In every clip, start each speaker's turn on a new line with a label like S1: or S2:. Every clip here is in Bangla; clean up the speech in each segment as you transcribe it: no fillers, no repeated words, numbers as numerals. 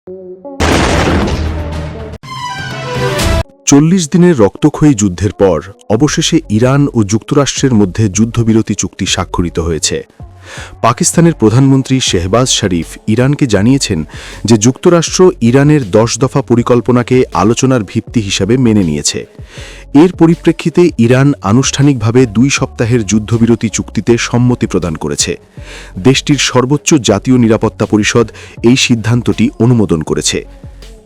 S1: 40 দিনের রক্তক্ষয়ী যুদ্ধের পর অবশেষে ইরান ও যুক্তরাষ্ট্রের মধ্যে যুদ্ধবিরতি চুক্তি স্বাক্ষরিত হয়েছে। পাকিস্তানের প্রধানমন্ত্রী শেহবাজ শরীফ ইরানকে জানিয়েছেন যে যুক্তরাষ্ট্র ইরানের 10 দফা পরিকল্পনাকে আলোচনার ভিত্তি হিসাবে মেনে নিয়েছে। এর পরিপ্রেক্ষিতে ইরান আনুষ্ঠানিকভাবে 2 সপ্তাহের যুদ্ধবিরতি চুক্তিতে সম্মতি প্রদান করেছে। দেশটির সর্বোচ্চ জাতীয় নিরাপত্তা পরিষদ এই সিদ্ধান্তটি অনুমোদন করেছে।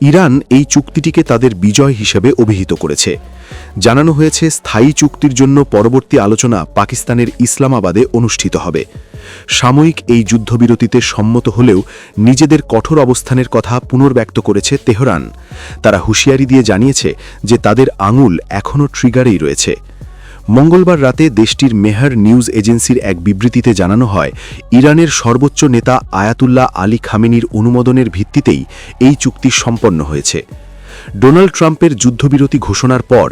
S1: ইরান এই চুক্তিটিকে তাদের বিজয় হিসেবে অভিহিত করেছে। জানানো হয়েছে স্থায়ী চুক্তির জন্য পরবর্তী আলোচনা পাকিস্তানের ইসলামাবাদে অনুষ্ঠিত হবে। সাময়িক এই যুদ্ধবিরতিতে সম্মত হলেও নিজেদের কঠোর অবস্থানের কথা পুনর্ব্যক্ত করেছে তেহরান। তারা হুঁশিয়ারি দিয়ে জানিয়েছে যে তাদের আঙুল এখনও ট্রিগারেই রয়েছে। মঙ্গলবার রাতে দেশটির মেহর নিউজ এজেন্সির এক বিবৃতিতে জানানো হয়, ইরানের সর্বোচ্চ নেতা আয়াতুল্লাহ আলী খামেনির অনুমোদনের ভিত্তিতেই এই চুক্তি সম্পন্ন হয়েছে। ডোনাল্ড ট্রাম্পের যুদ্ধবিরতি ঘোষণার পর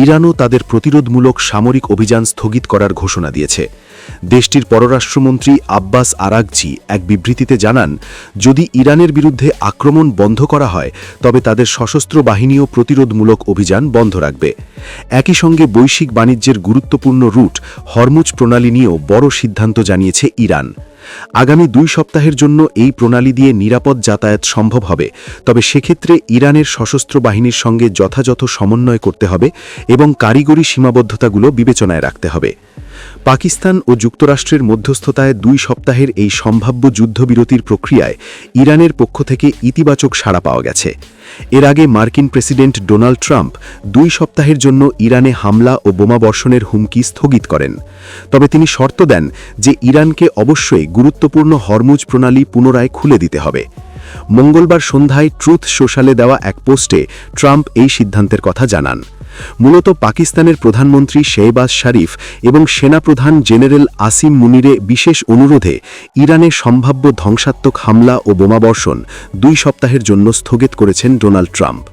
S1: ইরানও তাদের প্রতিরোধমূলক সামরিক অভিযান স্থগিত করার ঘোষণা দিয়েছে। দেশটির পররাষ্ট্রমন্ত্রী আব্বাস আরাগচি এক বিবৃতিতে জানান, যদি ইরানের বিরুদ্ধে আক্রমণ বন্ধ করা হয় তবে তাদের সশস্ত্র বাহিনীও প্রতিরোধমূলক অভিযান বন্ধ রাখবে। একই সঙ্গে বৈশ্বিক বাণিজ্যের গুরুত্বপূর্ণ রুট হরমুজ প্রণালী নিয়েও বড় সিদ্ধান্ত জানিয়েছে ইরান। আগামী 2 সপ্তাহের জন্য এই প্রণালী দিয়ে নিরাপদ যাতায়াত সম্ভব হবে, তবে সেক্ষেত্রে ইরানের সশস্ত্র বাহিনীর সঙ্গে যথাযথ সমন্বয় করতে হবে এবং কারিগরি সীমাবদ্ধতাগুলো বিবেচনায় রাখতে হবে। পাকিস্তান ও যুক্তরাষ্ট্রের মধ্যস্থতায় 2 সপ্তাহের এই সম্ভাব্য যুদ্ধবিরতির প্রক্রিয়ায় ইরানের পক্ষ থেকে ইতিবাচক সাড়া পাওয়া গেছে। এর আগে মার্কিন প্রেসিডেন্ট ডোনাল্ড ট্রাম্প 2 সপ্তাহের জন্য ইরানে হামলা ও বোমাবর্ষণের হুমকি স্থগিত করেন। তবে তিনি শর্ত দেন যে ইরানকে অবশ্যই গুরুত্বপূর্ণ হরমুজ প্রণালী পুনরায় খুলে দিতে হবে। মঙ্গলবার সন্ধ্যায় ট্রুথ সোশ্যালে দেওয়া এক পোস্টে ট্রাম্প এই সিদ্ধান্তের কথা জানান। মূলত পাকিস্তানের প্রধানমন্ত্রী শেহবাজ শরীফ এবং সেনাপ্রধান জেনারেল আসিম মুনিরে বিশেষ অনুরোধে ইরানে সম্ভাব্য ধ্বংসাত্মক হামলা ও বোমাবর্ষণ 2 সপ্তাহের জন্য স্থগিত করেছেন ডোনাল্ড ট্রাম্প।